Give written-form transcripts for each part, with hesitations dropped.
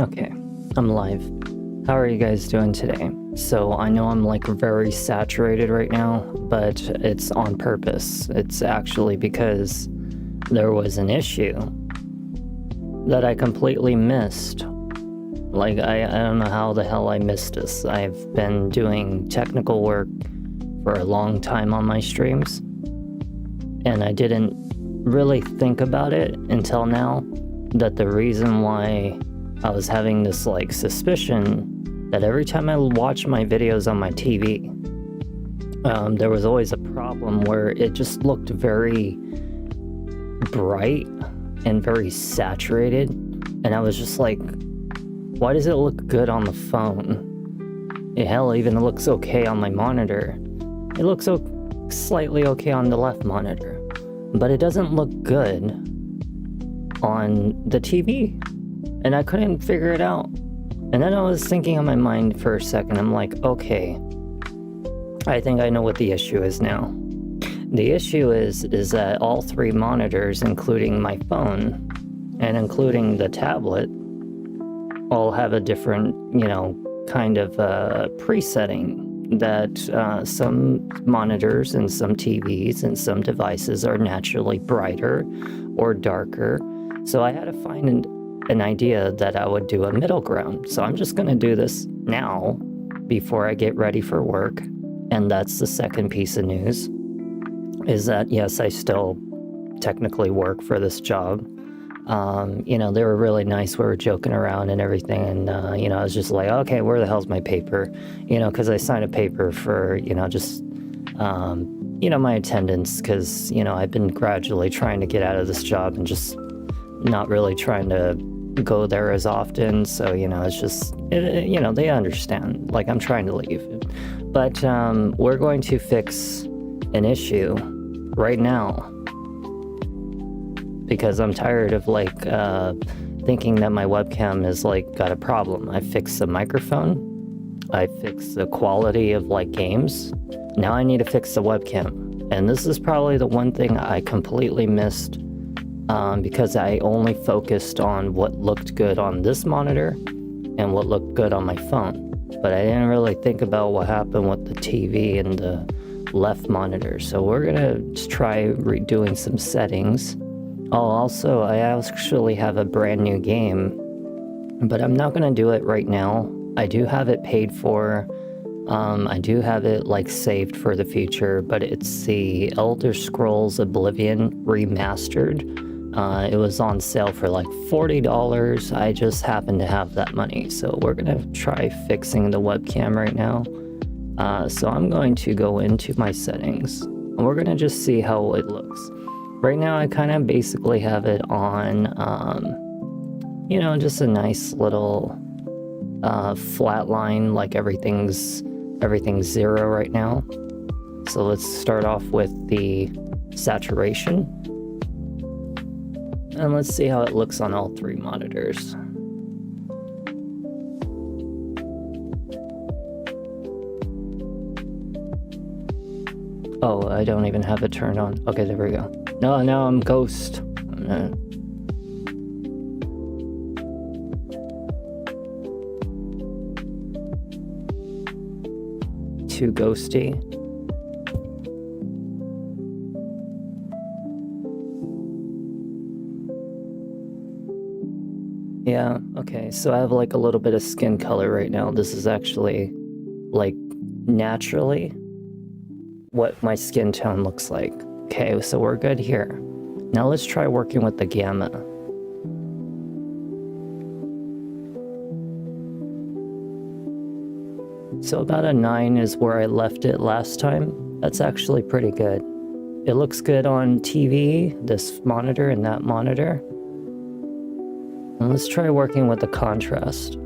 Okay, I'm live. How are you guys doing today? So I know I'm like very saturated right now, but it's on purpose. It's actually because there was an issue that I completely missed. Like, I don't know how the hell I missed this. I've been doing technical work for a long time on my streams, and I didn't really think about it until now, that the reason why I was having this like suspicion that every time I watch my videos on my TV, there was always a problem where it just looked very bright and very saturated, and I was just like, why does it look good on the phone? Hell, even it looks okay on my monitor. It looks slightly okay on the left monitor, but it doesn't look good on the TV. And I couldn't figure it out. And then I was thinking on my mind for a second. I'm like, okay, I think I know what the issue is now. The issue is that all three monitors, including my phone and including the tablet, all have a different, kind of presetting that some monitors and some TVs and some devices are naturally brighter or darker. So I had to find an idea that I would do a middle ground. So I'm just going to do this now before I get ready for work. And that's the second piece of news, is that yes, I still technically work for this job. They were really nice. We were joking around and everything. And, I was just like, okay, where the hell's my paper? Because I signed a paper for, my attendance, because, I've been gradually trying to get out of this job and just not really trying to go there as often. So, it's just, they understand, like, I'm trying to leave. But we're going to fix an issue right now, because I'm tired of thinking that my webcam is got a problem. I fixed the microphone. I fixed the quality of games. Now I need to fix the webcam. And this is probably the one thing I completely missed, because I only focused on what looked good on this monitor and what looked good on my phone. But I didn't really think about what happened with the TV and the left monitor. So we're gonna just try redoing some settings. Oh, also, I actually have a brand new game, but I'm not gonna do it right now. I do have it paid for. I do have it saved for the future, but it's the Elder Scrolls Oblivion Remastered. It was on sale for $40. I just happen to have that money, so we're gonna try fixing the webcam right now. So I'm going to go into my settings, and we're gonna just see how it looks. Right now, I kind of basically have it on, just a nice little flat line, everything's 0 right now. So let's start off with the saturation. And let's see how it looks on all three monitors. Oh, I don't even have it turned on. Okay, there we go. No, now I'm ghost. Too ghosty. Yeah, okay, so I have a little bit of skin color right now. This is actually naturally what my skin tone looks like. Okay, so we're good here. Now let's try working with the gamma. So about a 9 is where I left it last time. That's actually pretty good. It looks good on TV, this monitor and that monitor. And let's try working with the contrast.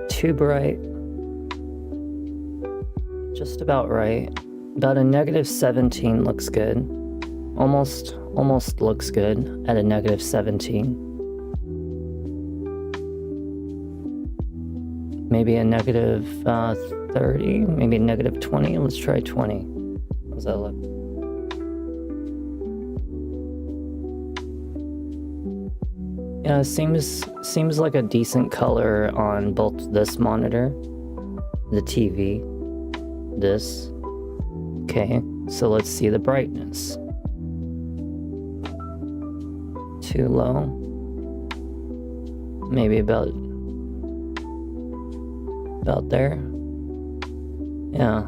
Too bright. Just about right. About a -17 looks good. Almost looks good at a -17. maybe a negative 30, maybe a negative 20. Let's try 20. How's that look? Yeah, seems like a decent color on both this monitor, the TV, this. Okay, so let's see the brightness. Too low. Maybe about there. Yeah,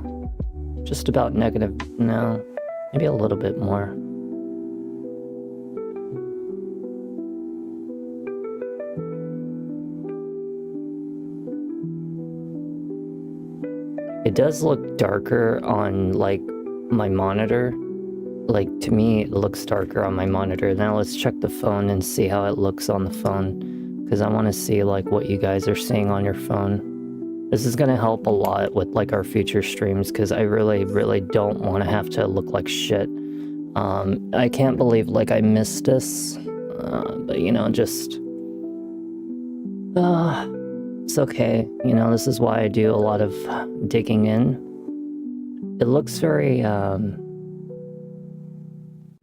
just about negative. No, maybe a little bit more. It does look darker on like my monitor. Like to me, it looks darker on my monitor. Now let's check the phone and see how it looks on the phone, because I want to see like what you guys are seeing on your phone. This is gonna help a lot with like our future streams, because I really don't want to have to look like shit. I can't believe like I missed this, but you know, just it's okay. You know, this is why I do a lot of digging in. It looks very I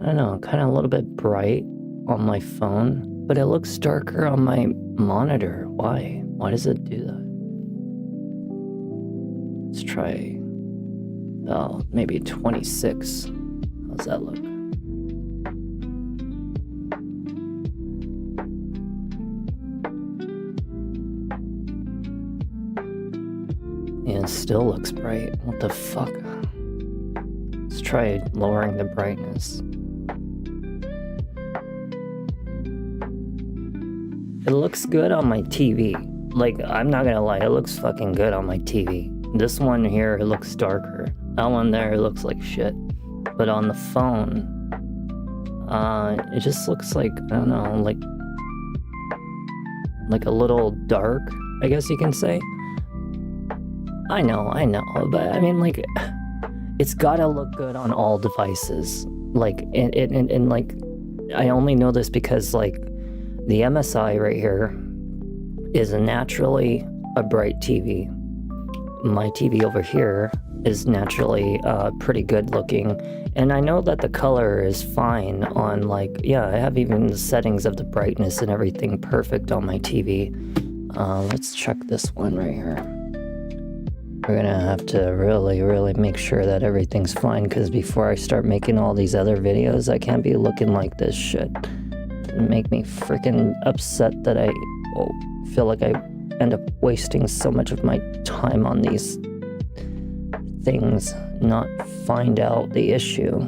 don't know, kind of a little bit bright on my phone, but it looks darker on my monitor. Why? Why does it do that? Let's try, maybe 26. How's that look? Yeah, it still looks bright. What the fuck? Let's try lowering the brightness. It looks good on my TV. Like, I'm not gonna lie, it looks fucking good on my TV. This one here, it looks darker. That one there, it looks like shit. But on the phone, it just looks like, I don't know, like a little dark, I guess you can say. I know, but I mean, like, it's gotta look good on all devices. Like, and like, I only know this because, like, the MSI right here is naturally a bright TV. My TV over here is naturally pretty good looking. And I know that the color is fine on, like, yeah, I have even the settings of the brightness and everything perfect on my TV. Let's check this one right here. We're gonna have to really make sure that everything's fine, because before I start making all these other videos, I can't be looking like this shit. It'd make me freaking upset that I feel like I end up wasting so much of my time on these things, not find out the issue.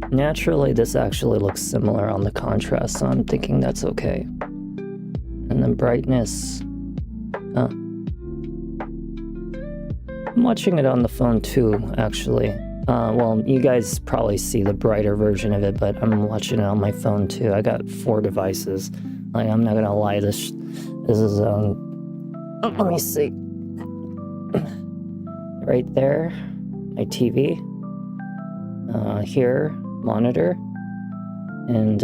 Naturally, this actually looks similar on the contrast, so I'm thinking that's okay. And the brightness, I'm watching it on the phone too, actually. Well, you guys probably see the brighter version of it, but I'm watching it on my phone too. I got 4 devices. Like, I'm not gonna lie, this is, let me see. Right there, my TV. Here, monitor. And,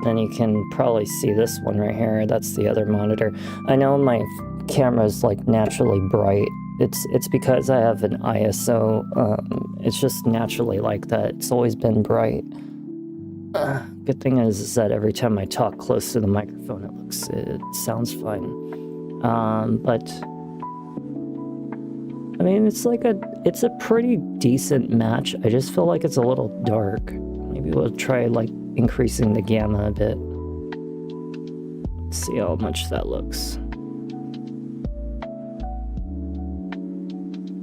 then you can probably see this one right here. That's the other monitor. I know my camera's like naturally bright. It's because I have an ISO. It's just naturally like that. It's always been bright. Good thing is that every time I talk close to the microphone, it sounds fine. But I mean, it's a pretty decent match. I just feel like it's a little dark. Maybe we'll try like increasing the gamma a bit. Let's see how much that looks.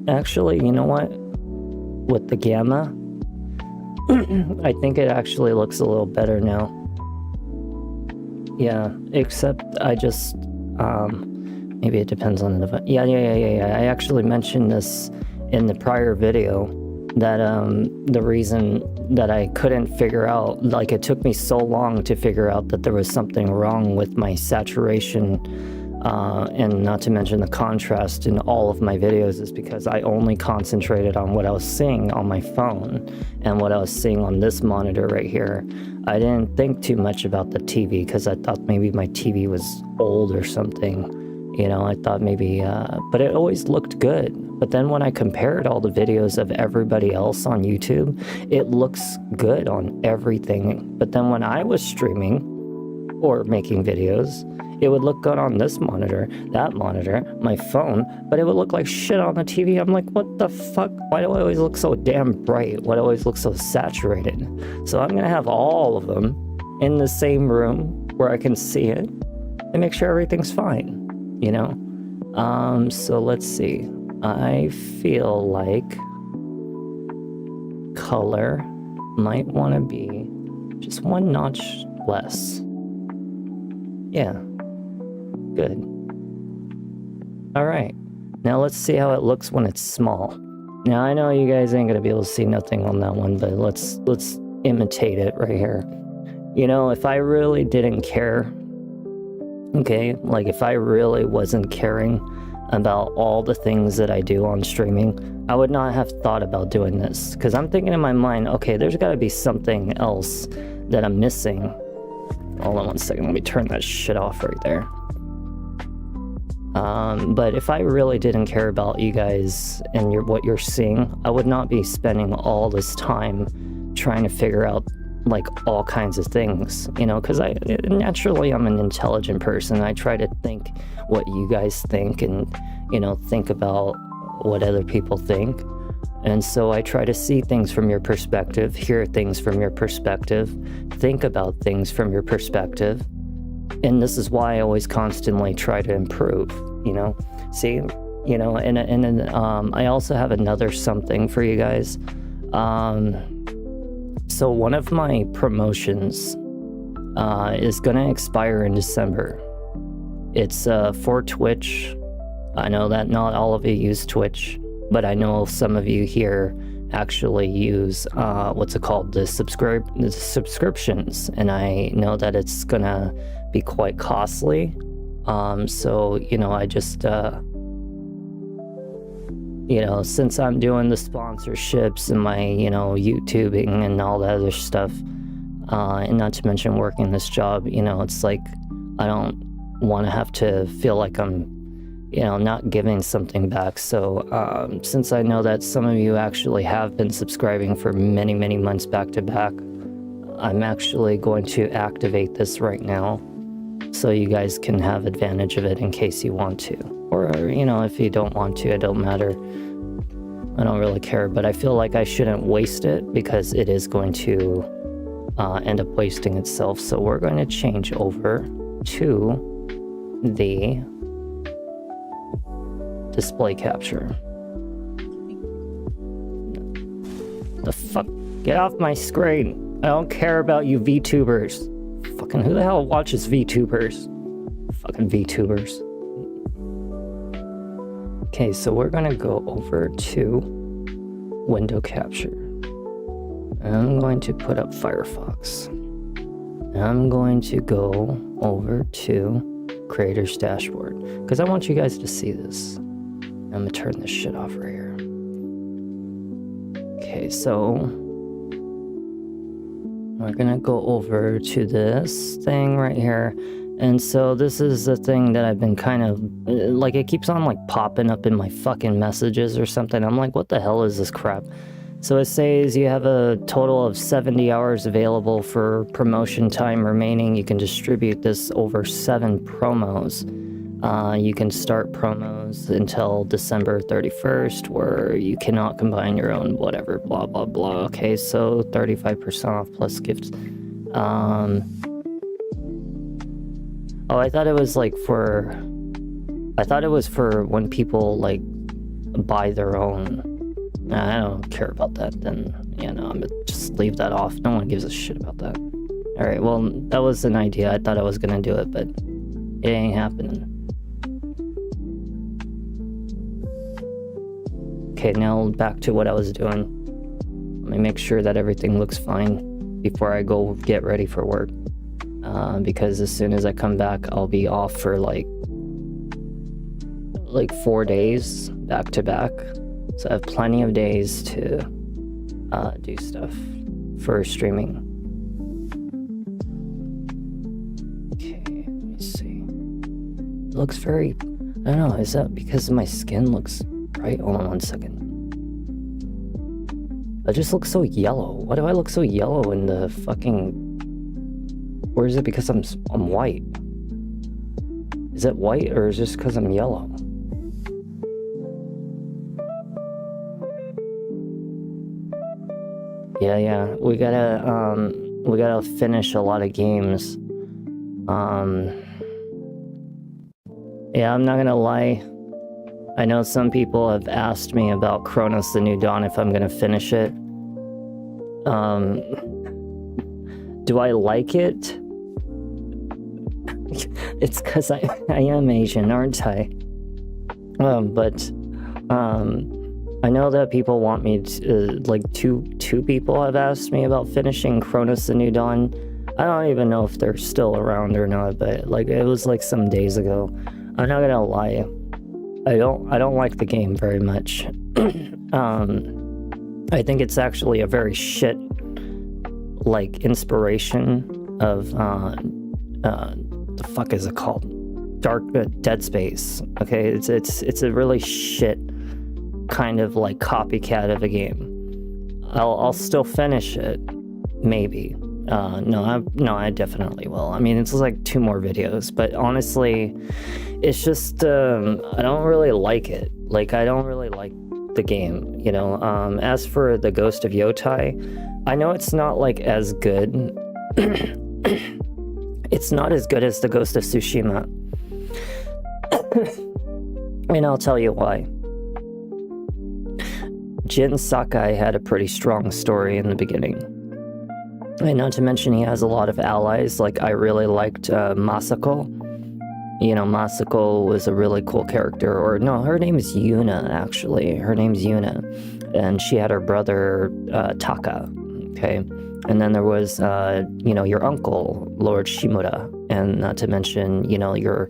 Actually, you know what? With the gamma, I think it actually looks a little better now. Yeah, except I just, maybe it depends on the device. Yeah. I actually mentioned this in the prior video, that the reason that I couldn't figure out, like, it took me so long to figure out that there was something wrong with my saturation And not to mention the contrast in all of my videos is because I only concentrated on what I was seeing on my phone and what I was seeing on this monitor right here. I didn't think too much about the TV because I thought maybe my TV was old or something. You know, I thought maybe, but it always looked good. But then when I compared all the videos of everybody else on YouTube, it looks good on everything. But then when I was streaming or making videos, it would look good on this monitor, that monitor, my phone, but it would look like shit on the TV. I'm like, what the fuck? Why do I always look so damn bright? Why do I always look so saturated? So I'm gonna have all of them in the same room where I can see it and make sure everything's fine, you know? So let's see. I feel like color might want to be just one notch less. Yeah. Good. All right. Now let's see how it looks when it's small. Now I know you guys ain't gonna be able to see nothing on that one, but let's imitate it right here. You know, if I really didn't care, okay, like if I really wasn't caring about all the things that I do on streaming, I would not have thought about doing this. Because I'm thinking in my mind, okay, there's got to be something else that I'm missing. Hold on one second, let me turn that shit off right there. But if I really didn't care about you guys and what you're seeing, I would not be spending all this time trying to figure out like all kinds of things, you know, because naturally I'm an intelligent person. I try to think what you guys think and, you know, think about what other people think. And so I try to see things from your perspective, hear things from your perspective, think about things from your perspective. And this is why I always constantly try to improve, you know, see, you know, and then I also have another something for you guys. So one of my promotions is going to expire in December. It's for Twitch. I know that not all of you use Twitch, but I know some of you here actually use what's it called, the subscriptions, and I know that it's going to be quite costly. So, you know, I just... you know, since I'm doing the sponsorships and my, you know, YouTubing and all that other stuff, and not to mention working this job, you know, it's like I don't want to have to feel like I'm, you know, not giving something back. So since I know that some of you actually have been subscribing for many, many months back to back, I'm actually going to activate this right now so you guys can have advantage of it in case you want to. Or, you know, if you don't want to, it don't matter. I don't really care, but I feel like I shouldn't waste it because it is going to end up wasting itself. So we're going to change over to the display capture. The fuck? Get off my screen. I don't care about you VTubers. Fucking who the hell watches VTubers? Fucking VTubers. Okay, so we're gonna go over to window capture. I'm going to put up Firefox. I'm going to go over to Creator's Dashboard because I want you guys to see this. I'm gonna turn this shit off right here. Okay, so we're gonna go over to this thing right here. And so this is the thing that I've been kind of, like, it keeps on, like, popping up in my fucking messages or something. I'm like, what the hell is this crap? So it says you have a total of 70 hours available for promotion time remaining. You can distribute this over 7 promos. You can start promos until December 31st, where you cannot combine your own whatever, blah, blah, blah. Okay, so 35% off plus gifts. Oh, I thought it was like for... I thought it was for when people, like, buy their own. I don't care about that, then, you know, I'm gonna just leave that off. No one gives a shit about that. Alright, well, that was an idea. I thought I was gonna do it, but it ain't happening. Okay, now back to what I was doing. Let me make sure that everything looks fine before I go get ready for work. Because as soon as I come back, I'll be off for like like 4 days back to back. So I have plenty of days to do stuff for streaming. Okay, let me see. It looks very, I don't know, is that because my skin looks bright? Hold on 1 second. I just look so yellow. Why do I look so yellow in the fucking... Or is it because I'm white? Is it white or is it just because I'm yellow? Yeah, we gotta finish a lot of games. Yeah, I'm not gonna lie. I know some people have asked me about Chronos: The New Dawn if I'm gonna finish it. Do I like it? It's because I am Asian, aren't I? But I know that people want me to, like, two people have asked me about finishing Chronos: The New Dawn. I don't even know if they're still around or not, but like it was like some days ago. I'm not gonna lie. I don't like the game very much. I think it's actually a very shit like inspiration of the fuck is it called? Dead Space. Okay, it's a really shit kind of like copycat of a game. I'll still finish it, maybe. No, I definitely will. I mean, it's like 2 more videos, but honestly, it's just I don't really like it. Like, I don't really like the game, you know. As for the Ghost of Yotai, I know it's not like as good. It's not as good as the Ghost of Tsushima. And I'll tell you why. Jin Sakai had a pretty strong story in the beginning. And not to mention he has a lot of allies. Like, I really liked Masako. You know, Masako was a really cool character. Or no, her name is Yuna, actually. Her name's Yuna. And she had her brother, Taka. Okay? And then there was, you know, your uncle, Lord Shimura. And not to mention, you know, your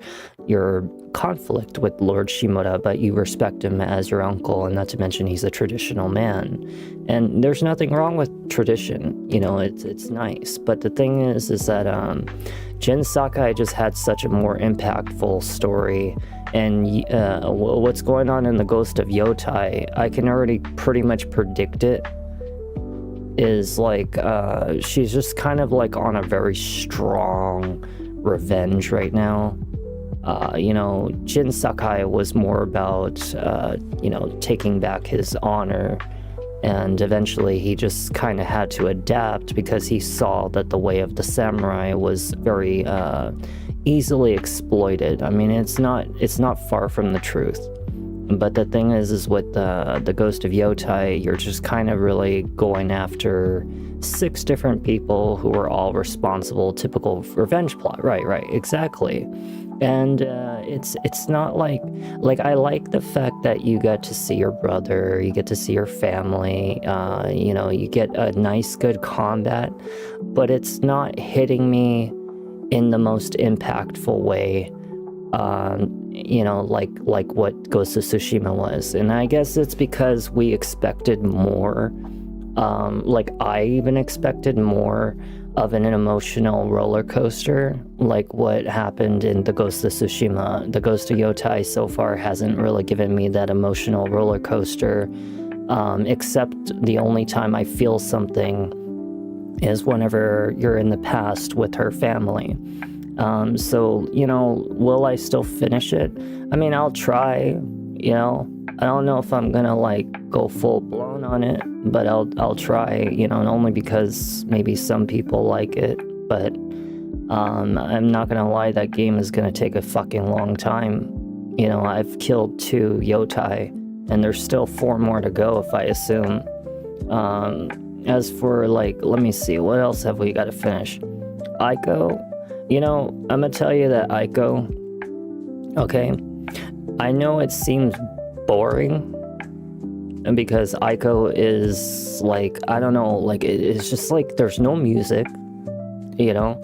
conflict with Lord Shimura, but you respect him as your uncle, and not to mention he's a traditional man. And there's nothing wrong with tradition, you know, it's nice. But the thing is that Jin Sakai just had such a more impactful story. And what's going on in the Ghost of Yotai, I can already pretty much predict it. Is like she's just kind of like on a very strong revenge right now. You know, Jin Sakai was more about you know, taking back his honor, and eventually he just kind of had to adapt because he saw that the way of the samurai was very easily exploited. I mean, it's not far from the truth. But the thing is with the Ghost of Yotai, you're just kind of really going after 6 different people who are all responsible. Typical revenge plot. Right, exactly. And it's not like I like the fact that you get to see your brother, you get to see your family, you know, you get a nice, good combat, but it's not hitting me in the most impactful way. You know, like what Ghost of Tsushima was. And I guess it's because we expected more. Like, I even expected more of an emotional roller coaster, like what happened in the Ghost of Tsushima. The Ghost of Yotai so far hasn't really given me that emotional roller coaster, except the only time I feel something is whenever you're in the past with her family. So, you know, will I still finish it? I mean, I'll try, you know. I don't know if I'm gonna like go full blown on it, but I'll try, you know, and only because maybe some people like it. But I'm not gonna lie, that game is gonna take a fucking long time. You know, I've killed 2 Yotai, and there's still 4 more to go, if I assume. As for, like, let me see, what else have we got to finish? Aiko. You know, I'm gonna tell you that Aiko, okay, I know it seems boring, and because Aiko is like, I don't know, like, it's just like there's no music, you know.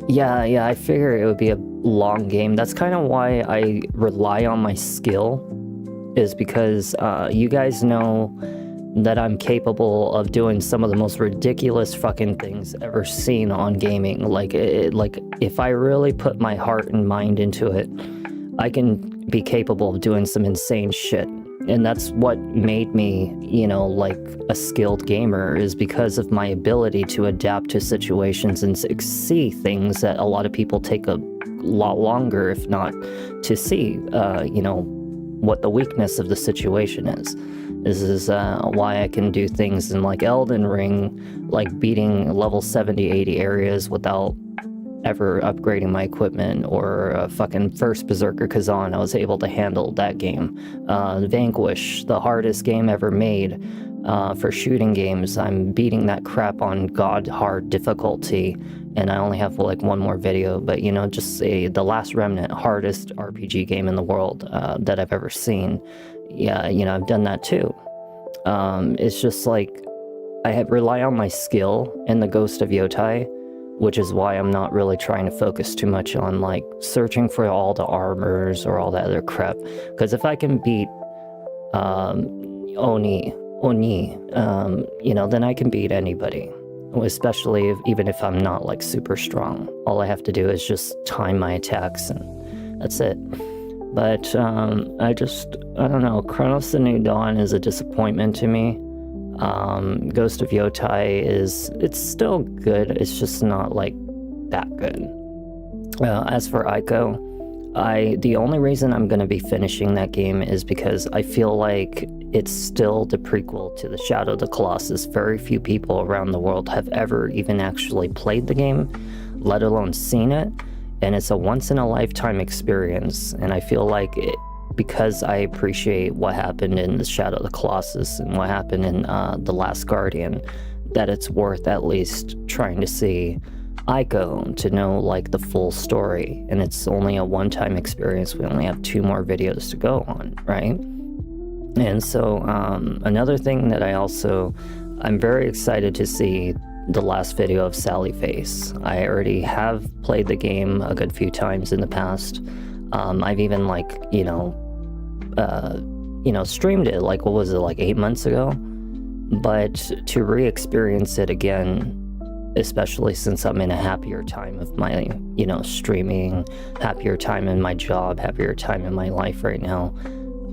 Yeah, I figure it would be a long game. That's kind of why I rely on my skill, is because you guys know that I'm capable of doing some of the most ridiculous fucking things ever seen on gaming. Like, like if I really put my heart and mind into it, I can be capable of doing some insane shit. And that's what made me, like a skilled gamer, is because of my ability to adapt to situations and see things that a lot of people take a lot longer, if not, to see, what the weakness of the situation is. This is why I can do things in like Elden Ring, like beating level 70, 80 areas without ever upgrading my equipment, or fucking first Berserker Kazan, I was able to handle that game. Vanquish, the hardest game ever made for shooting games, I'm beating that crap on god hard difficulty, and I only have like one more video, but just say The Last Remnant, hardest RPG game in the world that I've ever seen. Yeah, I've done that too. It's just like I rely on my skill in the Ghost of Yotai, which is why I'm not really trying to focus too much on like searching for all the armors or all that other crap. Because if I can beat Oni, then I can beat anybody. Especially even if I'm not like super strong. All I have to do is just time my attacks, and that's it. But I don't know. Chronos: The New Dawn is a disappointment to me. Ghost of Yotai it's still good, it's just not like that good. As for Ico, the only reason I'm going to be finishing that game is because I feel like it's still the prequel to the Shadow of the Colossus. Very few people around the world have ever even actually played the game, let alone seen it, and it's a once-in-a-lifetime experience, and I feel like because I appreciate what happened in the Shadow of the Colossus and what happened in The Last Guardian, that it's worth at least trying to see Ico to know like the full story. And it's only a one-time experience. We only have 2 more videos to go on, right? And so another thing that I'm very excited to see the last video of Sally Face. I already have played the game a good few times in the past. I've even streamed it, like, what was it, like 8 months ago? But to re-experience it again, especially since I'm in a happier time of my, streaming, happier time in my job, happier time in my life right now.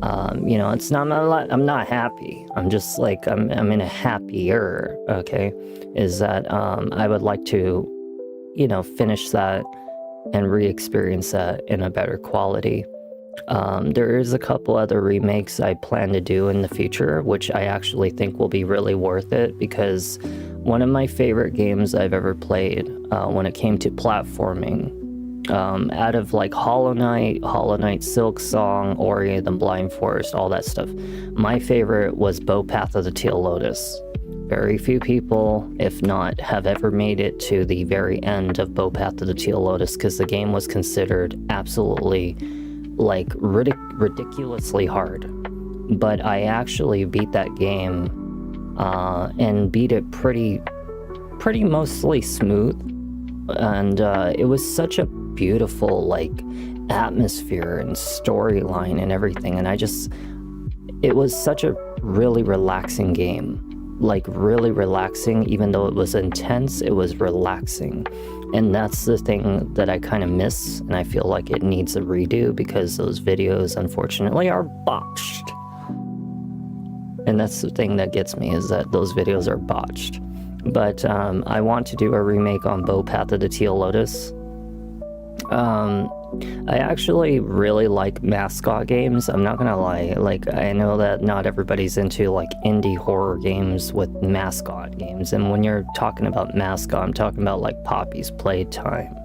It's not I'm not happy. I'm just like, I'm in a happier, okay? Is that I would like to, finish that and re-experience that in a better quality. There is a couple other remakes I plan to do in the future, which I actually think will be really worth it, because one of my favorite games I've ever played when it came to platforming, out of like Hollow Knight, Silksong, Ori and the Blind Forest, all that stuff, my favorite was Path of the Teal Lotus. Very few people, if not, have ever made it to the very end of Path of the Teal Lotus, because the game was considered absolutely like ridiculously hard. But I actually beat that game and beat it pretty mostly smooth, and it was such a beautiful like atmosphere and storyline and everything, and it was such a really relaxing game, like really relaxing. Even though it was intense, it was relaxing. And that's the thing that I kind of miss, and I feel like it needs a redo, because those videos unfortunately are botched. And that's the thing that gets me, is that those videos are botched. But I want to do a remake on Path of the Teal Lotus. I actually really like mascot games. I'm not gonna lie. Like, I know that not everybody's into like indie horror games with mascot games. And when you're talking about mascot, I'm talking about like Poppy's Playtime,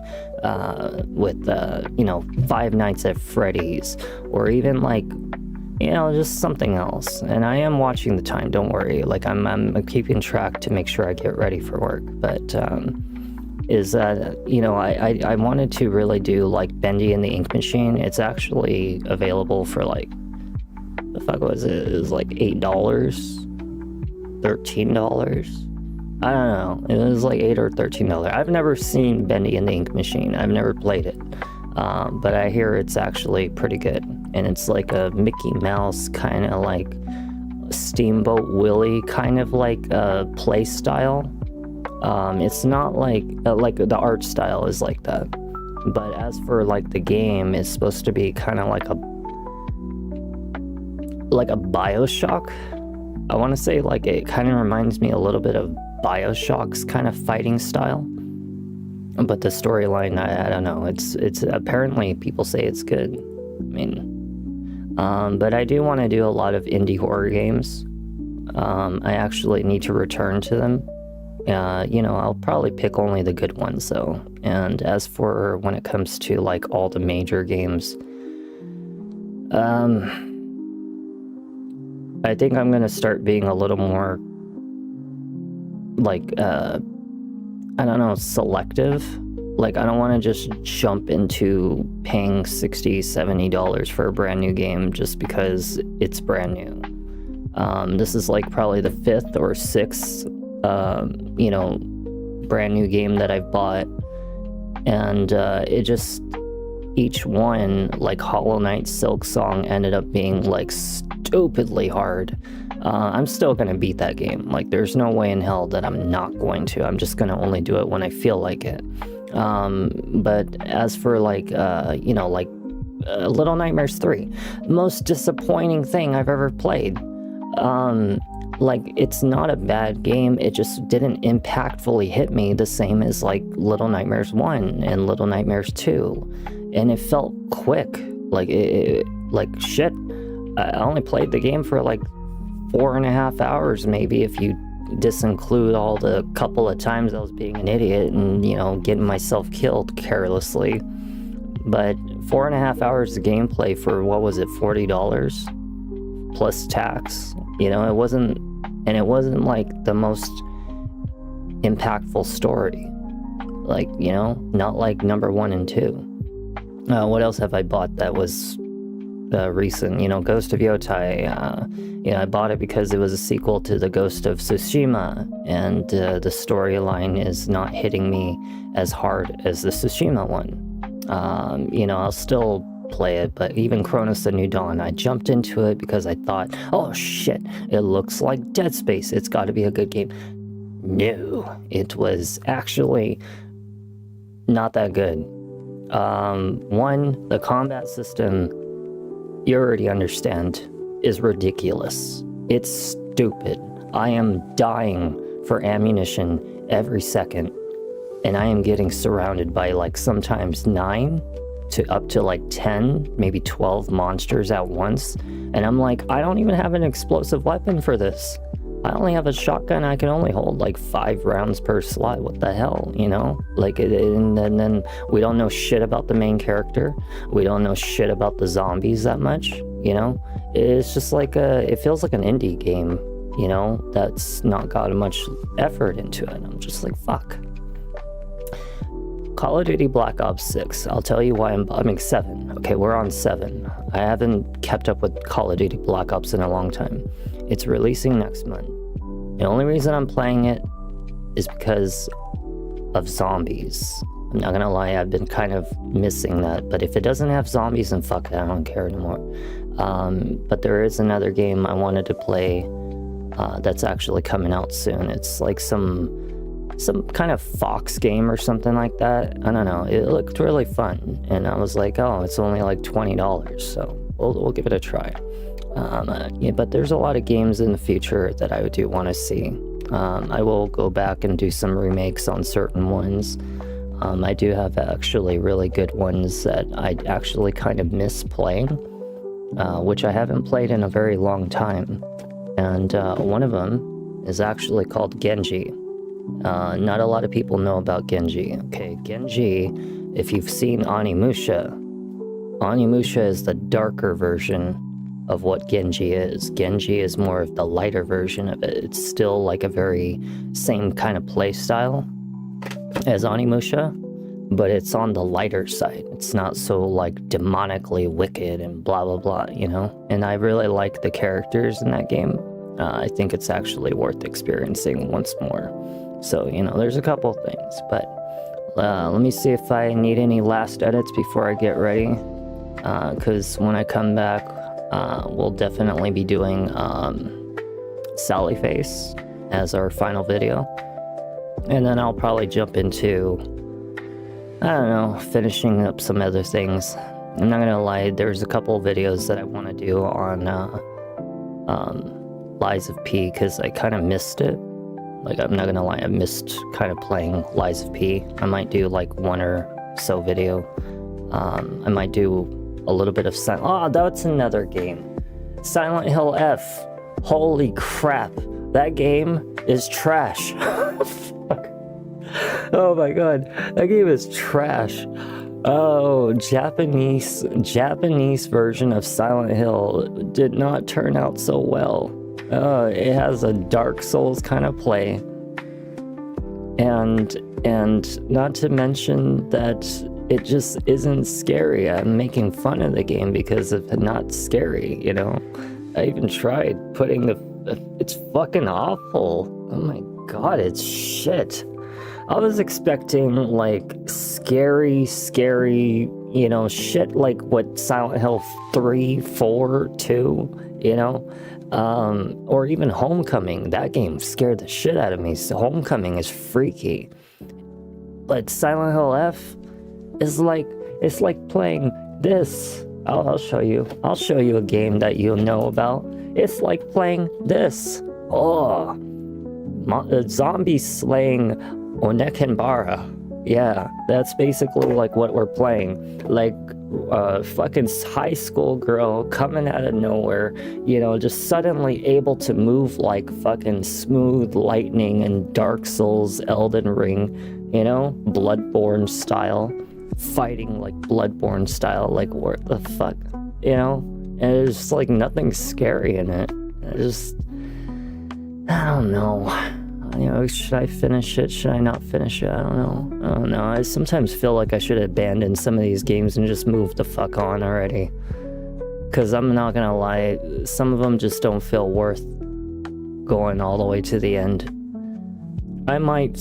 with Five Nights at Freddy's, or even like, just something else. And I am watching the time, don't worry. Like, I'm keeping track to make sure I get ready for work. But is that, I wanted to really do like Bendy and the Ink Machine. It's actually available for like, the fuck was it? It was like $8, $13. I don't know. It was like $8 or $13. I've never seen Bendy and the Ink Machine. I've never played it. But I hear it's actually pretty good. And it's like a Mickey Mouse kind of like Steamboat Willie kind of like play style. It's not like the art style is like that. But as for like the game, it's supposed to be kind of like a BioShock. I want to say like it kind of reminds me a little bit of BioShock's kind of fighting style. But the storyline, I don't know. It's apparently people say it's good. I mean, but I do want to do a lot of indie horror games. I actually need to return to them. I'll probably pick only the good ones though. And as for when it comes to like all the major games, I think I'm gonna start being a little more like I don't know, selective. Like I don't want to just jump into paying $60-$70 for a brand new game just because it's brand new. This is like probably the 5th or 6th brand new game that I've bought, and it just, each one, like Hollow Knight Silksong, ended up being like stupidly hard. I'm still gonna beat that game. Like there's no way in hell that I'm not going to. I'm just gonna only do it when I feel like it. But as for Little Nightmares 3, most disappointing thing I've ever played. Like it's not a bad game, it just didn't impactfully hit me the same as like Little Nightmares 1 and Little Nightmares 2, and it felt quick. Like shit, I only played the game for like 4.5 hours, maybe, if you disinclude all the couple of times I was being an idiot and getting myself killed carelessly. But 4.5 hours of gameplay for, what was it, $40 plus tax. It wasn't like the most impactful story, like, not like number 1 and 2. What else have I bought that was recent? Ghost of Yotai. I bought it because it was a sequel to the Ghost of Tsushima, and the storyline is not hitting me as hard as the Tsushima one. I'll still play it, but even Chronos: The New Dawn, I jumped into it because I thought, oh shit, it looks like Dead Space, it's got to be a good game. No, it was actually not that good. One, the combat system, you already understand, is ridiculous. It's stupid. I am dying for ammunition every second, and I am getting surrounded by like sometimes 9 to up to like 10, maybe 12 monsters at once. And I'm like, I don't even have an explosive weapon for this. I only have a shotgun. I can only hold like 5 rounds per slot. What the hell, Like, and then we don't know shit about the main character. We don't know shit about the zombies that much, It's just like it feels like an indie game, that's not got much effort into it. I'm just like, fuck. Call of Duty Black Ops 6. I'll tell you why 7. Okay, we're on 7. I haven't kept up with Call of Duty Black Ops in a long time. It's releasing next month. The only reason I'm playing it is because of zombies. I'm not gonna lie, I've been kind of missing that, but if it doesn't have zombies, then fuck it, I don't care anymore. But there is another game I wanted to play that's actually coming out soon. It's like some kind of Fox game or something like that. I don't know. It looked really fun, and I was like, oh, it's only like $20, so we'll give it a try. But there's a lot of games in the future that I do want to see. I will go back and do some remakes on certain ones. I do have actually really good ones that I actually kind of miss playing, which I haven't played in a very long time. And one of them is actually called Genji. Not a lot of people know about Genji. Okay, Genji, if you've seen Onimusha is the darker version of what Genji is. Genji is more of the lighter version of it. It's still like a very same kind of play style as Onimusha, but it's on the lighter side. It's not so like demonically wicked and blah blah blah, And I really like the characters in that game. I think it's actually worth experiencing once more. So, you know, there's a couple things, but let me see if I need any last edits before I get ready. Because when I come back, we'll definitely be doing Sally Face as our final video. And then I'll probably jump into, I don't know, finishing up some other things. I'm not gonna lie, there's a couple of videos that I want to do on Lies of P, because I kind of missed it. Like, I'm not gonna lie, I missed kind of playing Lies of P. I might do like one or so video. I might do a little bit of that's another game. Silent Hill F. Holy crap. That game is trash. Fuck. Oh my god. That game is trash. Oh, Japanese version of Silent Hill did not turn out so well. It has a Dark Souls kind of play. And not to mention that it just isn't scary. I'm making fun of the game because it's not scary, you know? I even tried putting it's fucking awful. Oh my god, it's shit. I was expecting like scary, you know, shit like what Silent Hill 3, 4, 2, you know? Or even Homecoming. That game scared the shit out of me. So Homecoming is freaky. But Silent Hill F is like, it's like playing this. I'll show you. I'll show you a game that you'll know about. It's like playing this. Oh, zombie slaying Onekenbara. Yeah, that's basically like what we're playing. Like fucking high school girl coming out of nowhere, you know, just suddenly able to move like fucking smooth lightning and Dark Souls, Elden Ring, you know, Bloodborne style. Fighting like Bloodborne style, like what the fuck, you know? And there's just like nothing scary in it. I don't know. You know, should I finish it? Should I not finish it? I don't know. I sometimes feel like I should abandon some of these games and just move the fuck on already. Because I'm not gonna lie, some of them just don't feel worth going all the way to the end. I might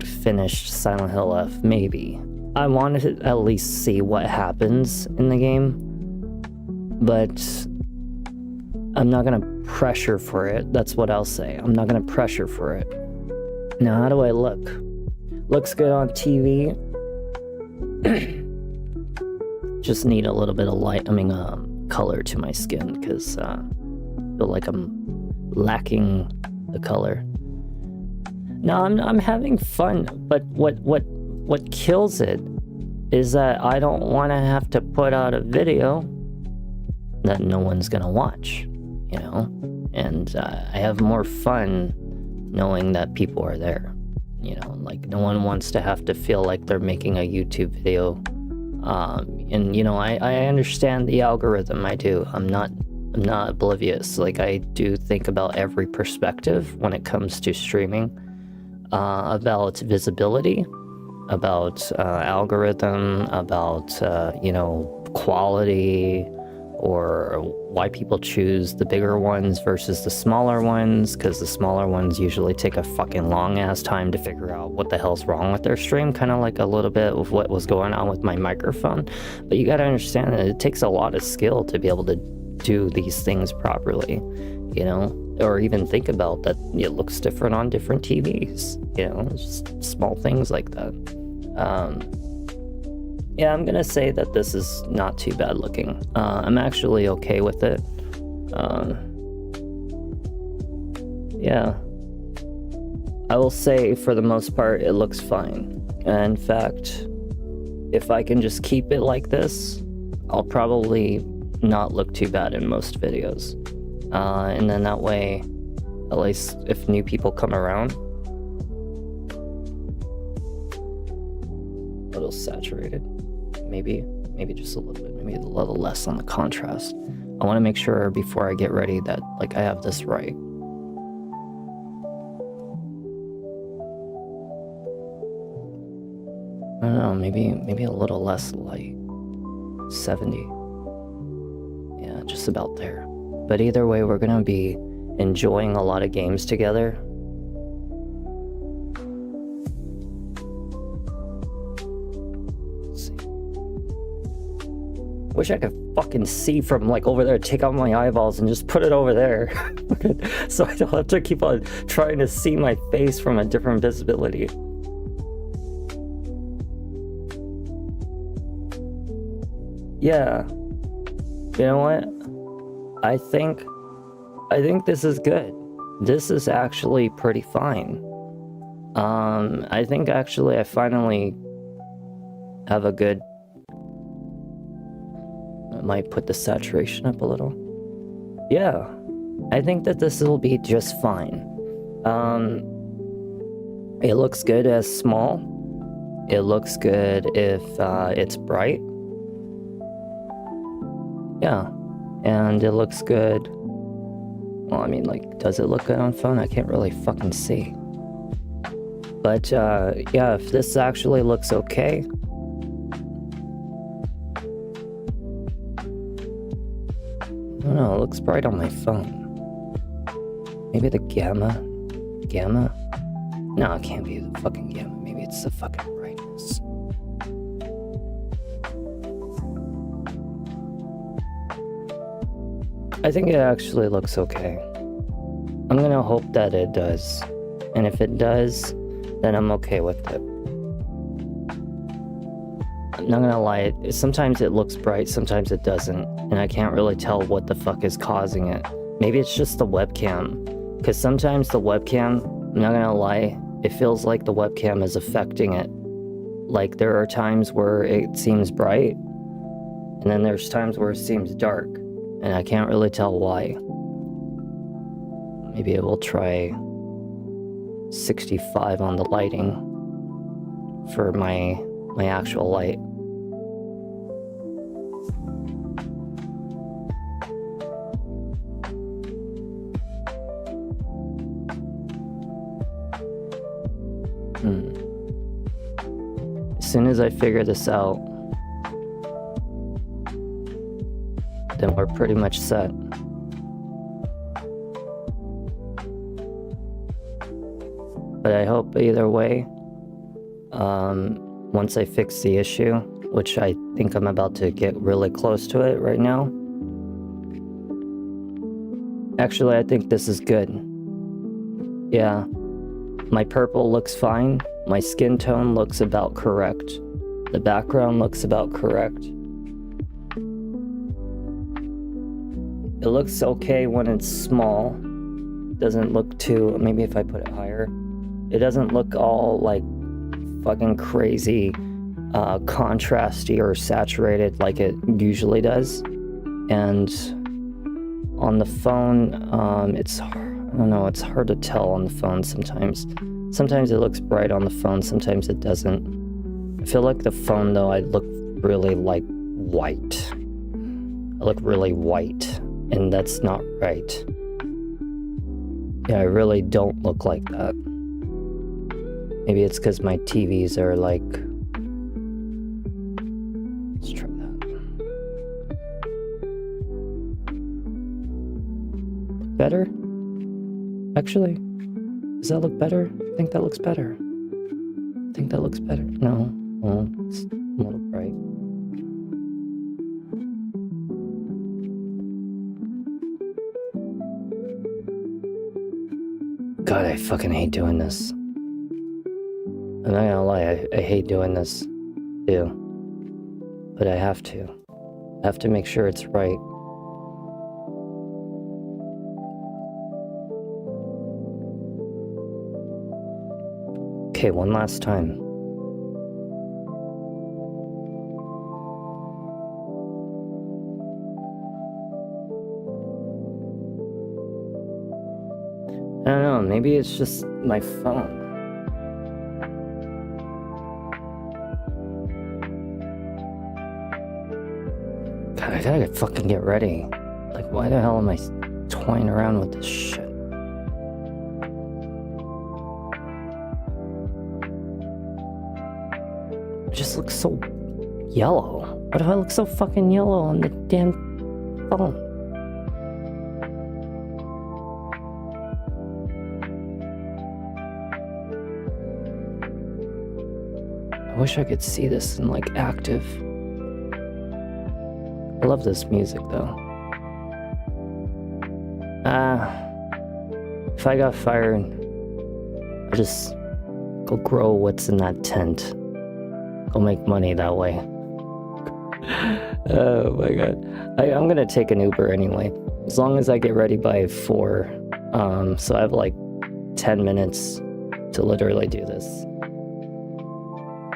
finish Silent Hill F, maybe. I wanted to at least see what happens in the game, but I'm not gonna pressure for it. That's what I'll say. I'm not gonna pressure for it. Now, how do I look? Looks good on TV. Just need a little bit of color to my skin, because I feel like I'm lacking the color. No, I'm having fun, but what kills it is that I don't want to have to put out a video that no one's gonna watch, you know? And I have more fun knowing that people are there, you know? Like, no one wants to have to feel like they're making a YouTube video. And, you know, I understand the algorithm, I do. I'm not oblivious. Like, I do think about every perspective when it comes to streaming, about visibility, about algorithm, about you know, quality, or why people choose the bigger ones versus the smaller ones, because the smaller ones usually take a fucking long ass time to figure out what the hell's wrong with their stream, kind of like a little bit of what was going on with my microphone. But you got to understand that it takes a lot of skill to be able to do these things properly, you know, or even think about that it looks different on different TVs, you know, just small things like that. Yeah, I'm gonna say that this is not too bad looking. I'm actually okay with it. Yeah. I will say, for the most part, it looks fine. And in fact, if I can just keep it like this, I'll probably not look too bad in most videos. And then that way, at least if new people come around, a little saturated. Maybe just a little bit, maybe a little less on the contrast. I want to make sure before I get ready that, like, I have this right. I don't know, maybe a little less light. 70. Yeah, just about there. But either way, we're gonna be enjoying a lot of games together. Wish I could fucking see from like over there, take out my eyeballs and just put it over there. So I don't have to keep on trying to see my face from a different visibility. Yeah. You know what? I think this is good. This is actually pretty fine. I think actually I finally have a good... I might put the saturation up a little. Yeah, I think that this will be just fine. It looks good as small. It looks good if it's bright. Yeah, and it looks good. Well, I mean, like, does it look good on phone? I can't really fucking see. But yeah, if this actually looks okay. I don't know, it looks bright on my phone. Maybe the gamma? Gamma? No, it can't be the fucking gamma. Maybe it's the fucking brightness. I think it actually looks okay. I'm gonna hope that it does. And if it does, then I'm okay with it. I'm not gonna lie, sometimes it looks bright, sometimes it doesn't, and I can't really tell what the fuck is causing it. Maybe it's just the webcam, because sometimes the webcam, I'm not gonna lie, it feels like the webcam is affecting it. Like there are times where it seems bright, and then there's times where it seems dark, and I can't really tell why. Maybe I will try 65 on the lighting for my actual light. As soon as I figure this out, then we're pretty much set. But I hope either way, once I fix the issue, which I think I'm about to get really close to it right now. Actually, I think this is good. Yeah, my purple looks fine. My skin tone looks about correct. The background looks about correct. It looks okay when it's small. Doesn't look too, maybe if I put it higher. It doesn't look all like fucking crazy contrasty or saturated like it usually does. And on the phone, it's hard. I don't know, it's hard to tell on the phone sometimes. Sometimes it looks bright on the phone, sometimes it doesn't. I feel like the phone though, I look really like white. I look really white, and that's not right. Yeah, I really don't look like that. Maybe it's because my TVs are like... Let's try that. Better? Actually, does that look better? I think that looks better. I think that looks better. No, well, it's a little bright. God, I fucking hate doing this. I'm not gonna lie, I hate doing this too. But I have to. I have to make sure it's right. Okay, one last time. I don't know, maybe it's just my phone. God, I gotta fucking get ready. Like, why the hell am I toying around with this shit? It just looks so yellow. Why do I look so fucking yellow on the damn phone? I wish I could see this in like active. I love this music though. If I got fired, I'd just go grow what's in that tent. Go make money that way. Oh my god. I'm gonna take an Uber anyway. As long as I get ready by 4. So I have like 10 minutes to literally do this.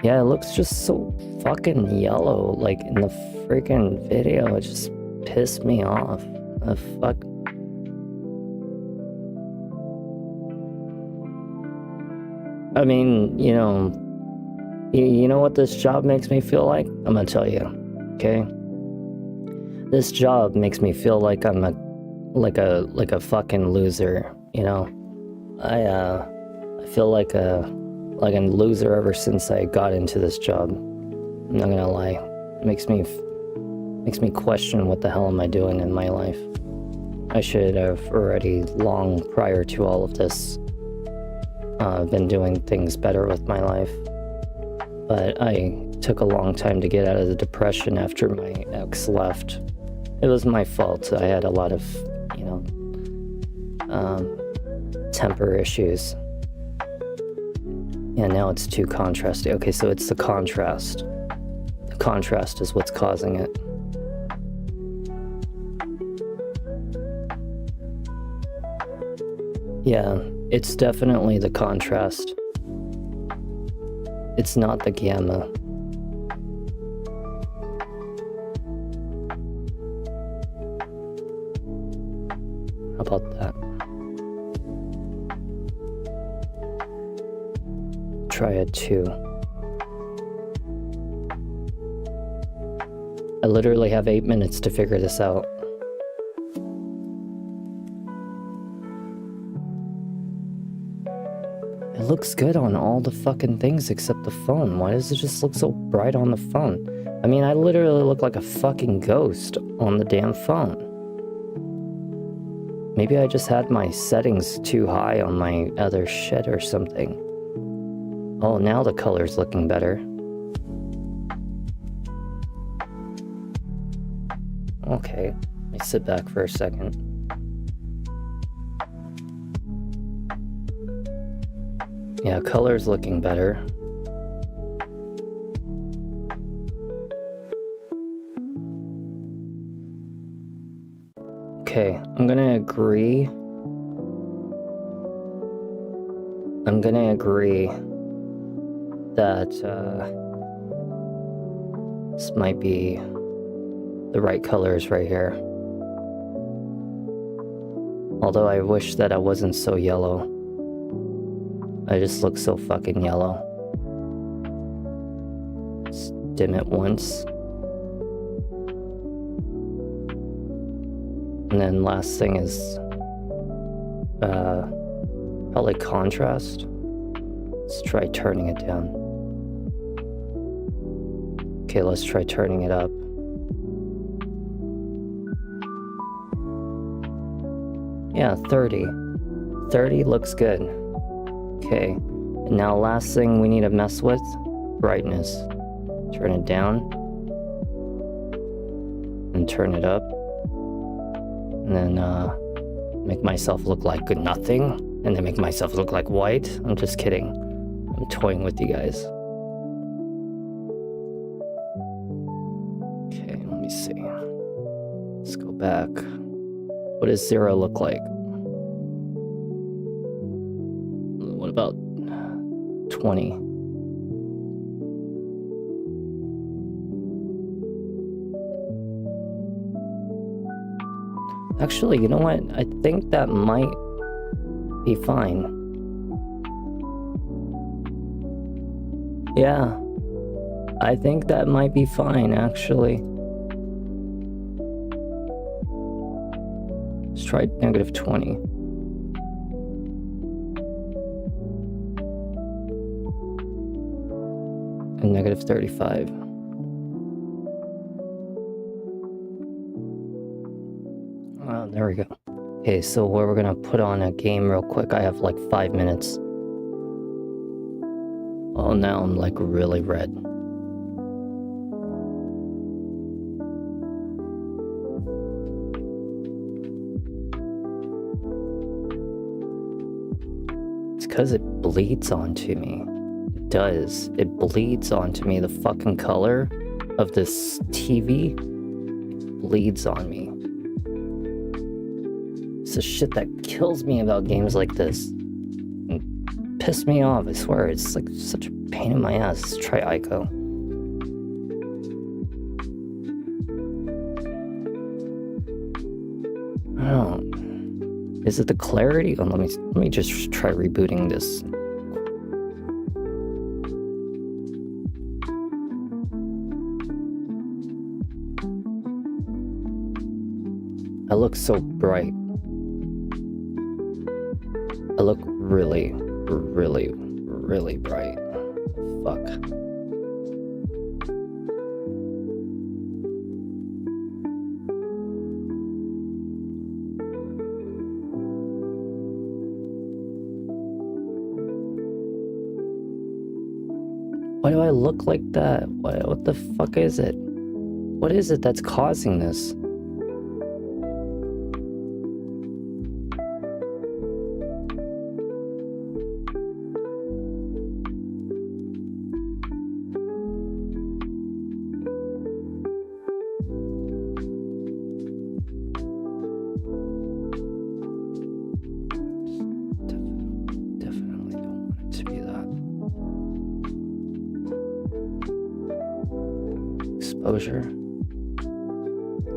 Yeah, it looks just so fucking yellow. Like in the freaking video, it just pissed me off. The fuck? I mean, you know what this job makes me feel like? I'm gonna tell you, okay? This job makes me feel like I'm like a fucking loser, you know? I feel like a loser ever since I got into this job. I'm not gonna lie. It makes me question what the hell am I doing in my life. I should have already, long prior to all of this, been doing things better with my life. But I took a long time to get out of the depression after my ex left. It was my fault. I had a lot of, temper issues. Yeah, now it's too contrasty. Okay, so it's the contrast. The contrast is what's causing it. Yeah, it's definitely the contrast. It's not the gamma. How about that? Try it too. I literally have 8 minutes to figure this out. It looks good on all the fucking things except the phone. Why does it just look so bright on the phone? I mean, I literally look like a fucking ghost on the damn phone. Maybe I just had my settings too high on my other shit or something. Oh, now the color's looking better. Okay, let me sit back for a second. Yeah, color's looking better. Okay, I'm gonna agree that this might be the right colors right here. Although I wish that I wasn't so yellow. I just look so fucking yellow. Let's dim it once. And then last thing is probably contrast. Let's try turning it down. Okay, let's try turning it up. Yeah, 30. 30 looks good. Okay, and now last thing we need to mess with, brightness. Turn it down. And turn it up. And then make myself look like good nothing. And then make myself look like white. I'm just kidding. I'm toying with you guys. Okay, let me see. Let's go back. What does 0 look like? What about 20? Actually, you know what? I think that might be fine. Yeah, I think that might be fine, actually. Let's try -20. And -35. Oh, there we go. Okay, so we're gonna put on a game real quick. I have like 5 minutes. Oh, now I'm like really red. because it bleeds onto me. It does. It bleeds onto me. The fucking color of this TV bleeds on me. It's the shit that kills me about games like this. And piss me off, I swear. It's like such a pain in my ass. Try Ico. I don't know. Is it the clarity? Oh, let me just try rebooting this. I look so bright. I look really, really, really bright. Fuck. Why do I look like that? What the fuck is it? What is it that's causing this? Definitely don't want it to be that.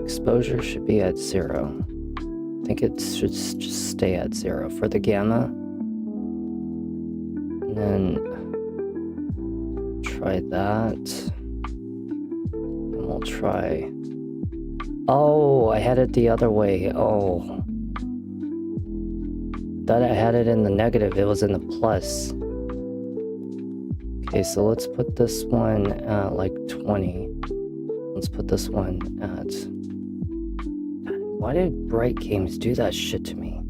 Exposure should be at 0. I think it should just stay at 0 for the gamma. And then try that. And we'll try... Oh, I had it the other way. Oh. Thought I had it in the negative. It was in the plus. Okay, so let's put this one at like 20. Let's put this one at... Why did Bright Games do that shit to me?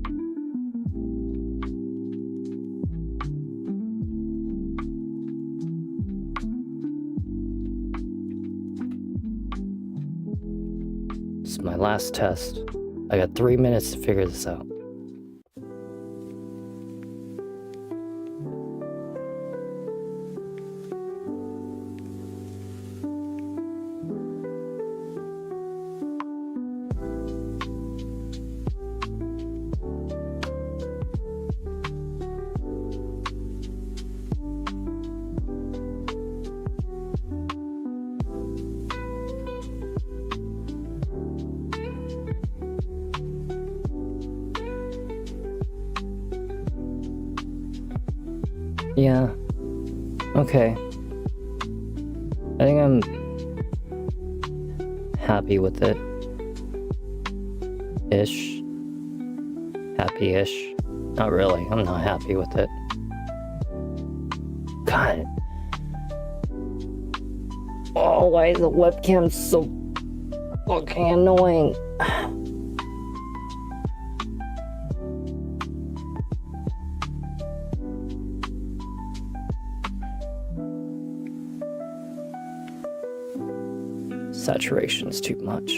This is my last test. I got 3 minutes to figure this out. Yeah. Okay. I think I'm happy with it. Ish. Happy-ish. Not really. I'm not happy with it. God. Oh, why is the webcam so fucking annoying? Saturation's too much.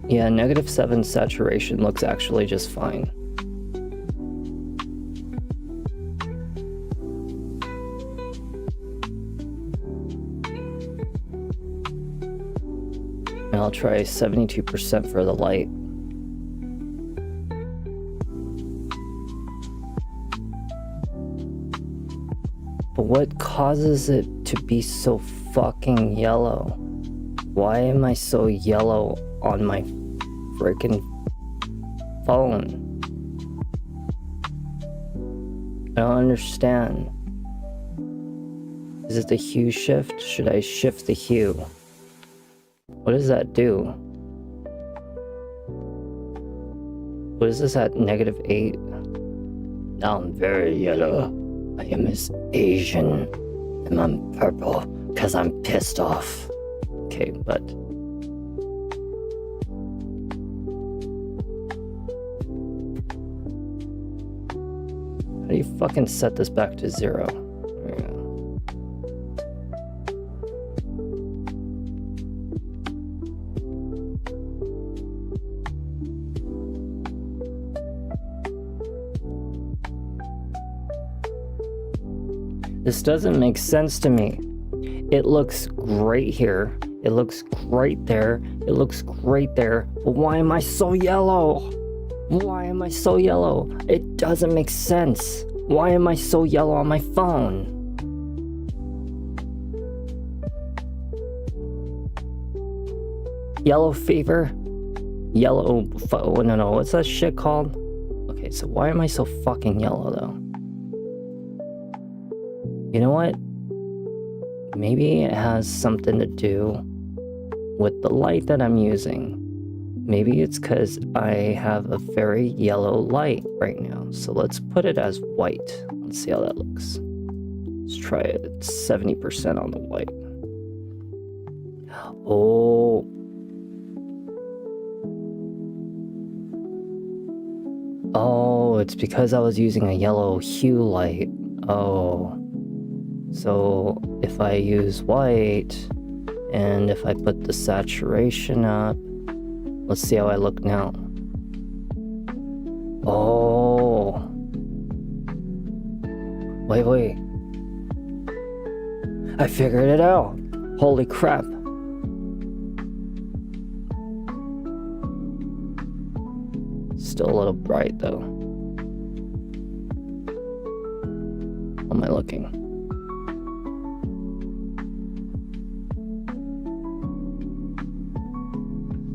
Yeah, -7 saturation looks actually just fine. I'll try 72% for the light. But what causes it to be so fucking yellow? Why am I so yellow on my freaking phone? I don't understand. Is it the hue shift? Should I shift the hue? What does that do? What is this at -8? Now I'm very yellow. I am Miss Asian. And I'm purple because I'm pissed off. Okay, but... how do you fucking set this back to 0? There we go. This doesn't make sense to me. It looks great here. It looks great there. It looks great there. But why am I so yellow? Why am I so yellow? It doesn't make sense. Why am I so yellow on my phone? Yellow fever? No, what's that shit called? Okay, so why am I so fucking yellow though? You know what? Maybe it has something to do with the light that I'm using. Maybe it's because I have a very yellow light right now. So let's put it as white. Let's see how that looks. Let's try it. It's 70% on the white. Oh. Oh, it's because I was using a yellow hue light. Oh. So if I use white and if I put the saturation up, let's see how I look now. Oh. Wait. I figured it out. Holy crap. Still a little bright though. How am I looking?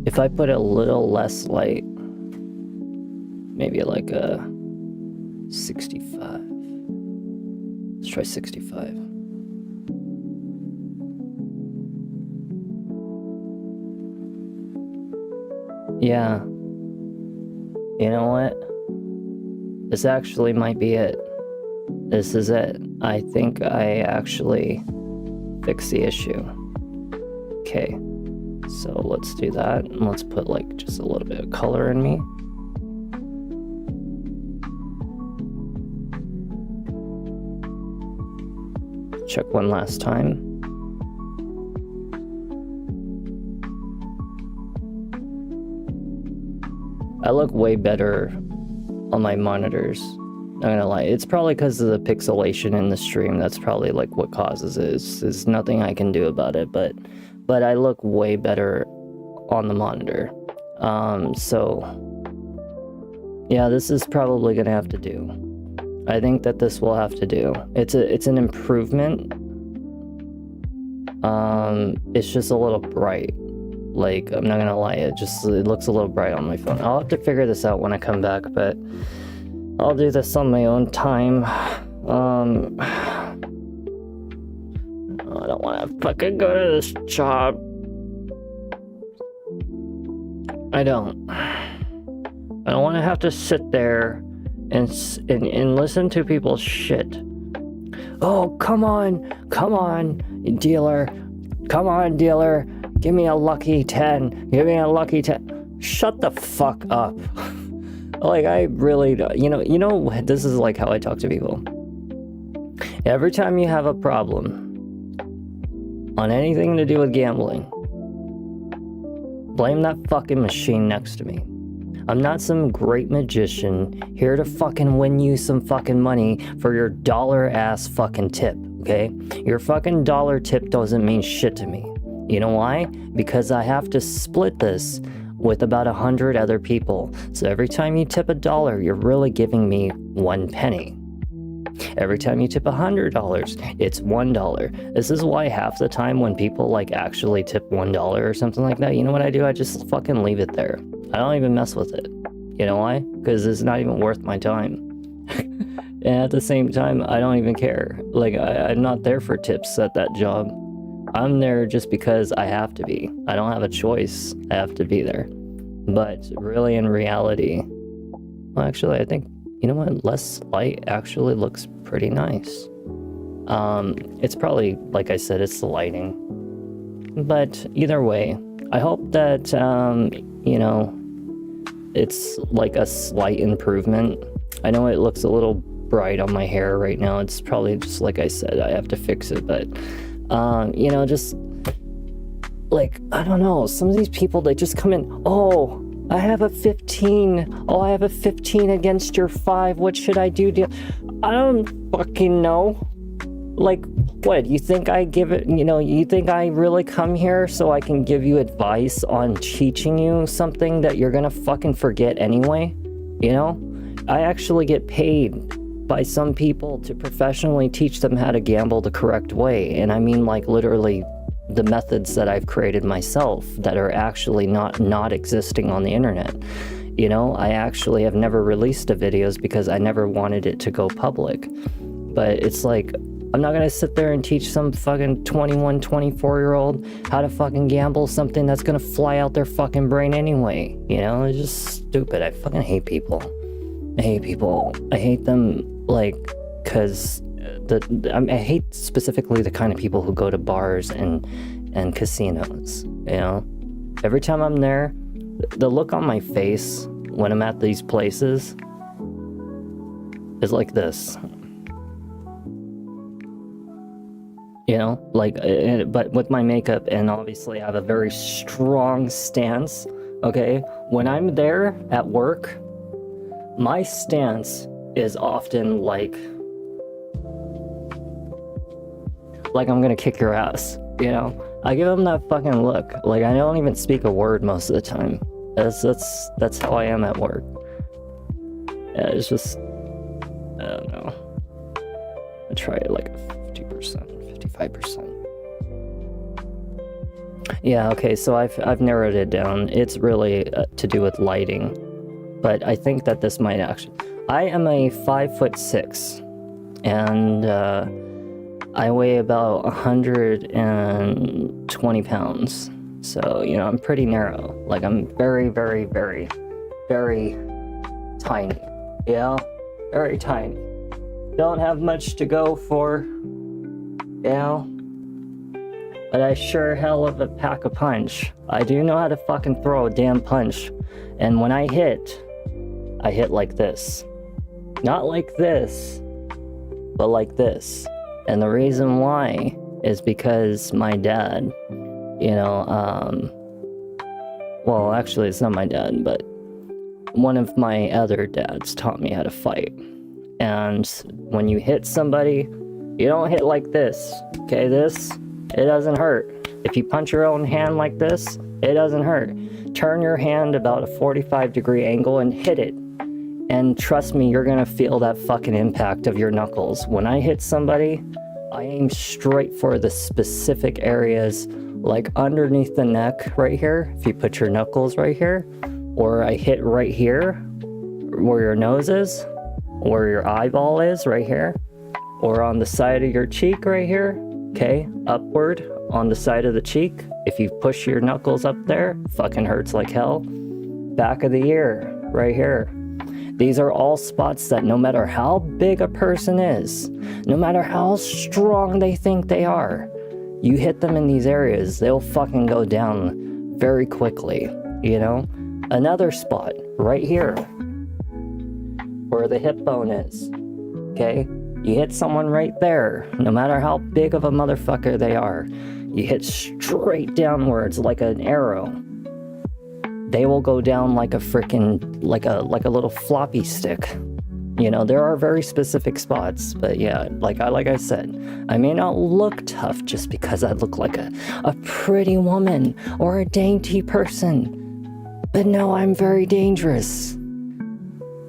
If I put a little less light, maybe like a 65. Let's try 65. Yeah. You know what? This actually might be it. This is it. I think I actually fixed the issue. Okay. So let's do that, and let's put like just a little bit of color in me. Check one last time. I look way better on my monitors. Not gonna lie, it's probably because of the pixelation in the stream. That's probably like what causes it. There's nothing I can do about it, but I look way better on the monitor. So yeah, this is probably gonna have to do. I think that this will have to do. It's an improvement. It's just a little bright. Like, I'm not gonna lie, it looks a little bright on my phone. I'll have to figure this out when I come back, but I'll do this on my own time. I don't want to fucking go to this job. I don't want to have to sit there and listen to people's shit. Oh, come on, dealer. Come on, dealer. Give me a lucky 10. Give me a lucky 10. Shut the fuck up. Like, I really, you know, this is like how I talk to people. Every time you have a problem on anything to do with gambling, blame that fucking machine next to me. I'm not some great magician here to fucking win you some fucking money for your dollar ass fucking tip, okay? Your fucking dollar tip doesn't mean shit to me. You know why? Because I have to split this with about 100 other people. So every time you tip $1, you're really giving me 1 penny. Every time you tip $100, it's $1. This is why half the time when people like actually tip $1 or something like that, you know what I do? I just fucking leave it there. I don't even mess with it. You know why? Because it's not even worth my time. And at the same time, I don't even care. Like, I'm not there for tips at that job. I'm there just because I have to be. I don't have a choice. I have to be there. But really, in reality, well, actually, I think, you know what? Less light actually looks pretty nice. It's probably, like I said, it's the lighting. But either way, I hope that, you know, it's like a slight improvement. I know it looks a little bright on my hair right now. It's probably just like I said, I have to fix it, but you know, just like, I don't know, some of these people, they just come in, oh, I have a 15. Oh, I have a 15 against your 5. What should I do? I don't fucking know. Like, what? You think I give it, you think I really come here so I can give you advice on teaching you something that you're gonna fucking forget anyway? I actually get paid by some people to professionally teach them how to gamble the correct way. And I mean, like, literally the methods that I've created myself that are actually not existing on the internet. I actually have never released the videos because I never wanted it to go public. But it's like, I'm not gonna sit there and teach some fucking 21, 24-year-old how to fucking gamble something that's gonna fly out their fucking brain anyway. It's just stupid. I fucking hate people. I hate people. I hate them, like, because I hate specifically the kind of people who go to bars and casinos. Every time I'm there, the look on my face when I'm at these places is like this. But with my makeup, and obviously I have a very strong stance, okay? When I'm there at work, my stance is often like I'm gonna kick your ass, I give them that fucking look. Like, I don't even speak a word most of the time. That's how I am at work. Yeah, it's just, I don't know. I try it like 50%. 55%. Yeah, okay, so I've narrowed it down. It's really to do with lighting, but I think that this might actually... I am a 5'6", and I weigh about 120 pounds. So, I'm pretty narrow. Like, I'm very, very, very, very tiny. Very tiny. Don't have much to go for. But I sure hell of a pack a punch. I do know how to fucking throw a damn punch. And when I hit like this. Not like this, but like this. And the reason why is because my dad, well, actually it's not my dad, but one of my other dads taught me how to fight. And when you hit somebody, you don't hit like this, okay? It doesn't hurt. If you punch your own hand like this, it doesn't hurt. Turn your hand about a 45-degree angle and hit it. And trust me, you're gonna feel that fucking impact of your knuckles. When I hit somebody, I aim straight for the specific areas, like underneath the neck right here, if you put your knuckles right here, or I hit right here, where your nose is, where your eyeball is right here, or on the side of your cheek right here, okay, upward on the side of the cheek. If you push your knuckles up there, fucking hurts like hell. Back of the ear, right here. These are all spots that no matter how big a person is, no matter how strong they think they are, you hit them in these areas, they'll fucking go down very quickly, Another spot, right here, where the hip bone is, okay? You hit someone right there, no matter how big of a motherfucker they are, you hit straight downwards like an arrow. They will go down like a freaking, like a little floppy stick. There are very specific spots, but yeah, like I said, I may not look tough just because I look like a pretty woman or a dainty person. But no, I'm very dangerous.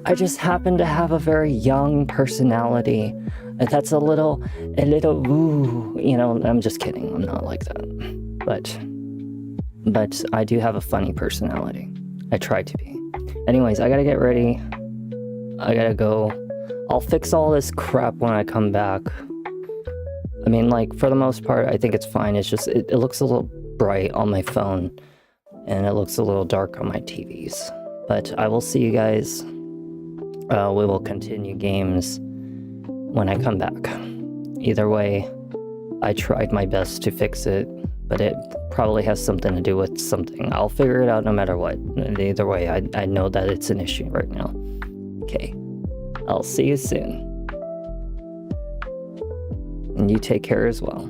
I just happen to have a very young personality. That's a little ooh, I'm just kidding. I'm not like that. But I do have a funny personality. I try to be. Anyways, I gotta get ready. I gotta go. I'll fix all this crap when I come back. I mean, like, for the most part, I think it's fine. It's just, it looks a little bright on my phone, and it looks a little dark on my TVs. But I will see you guys. We will continue games when I come back. Either way, I tried my best to fix it, but it probably has something to do with something. I'll figure it out no matter what. Either way, I know that it's an issue right now. Okay, I'll see you soon. And you take care as well.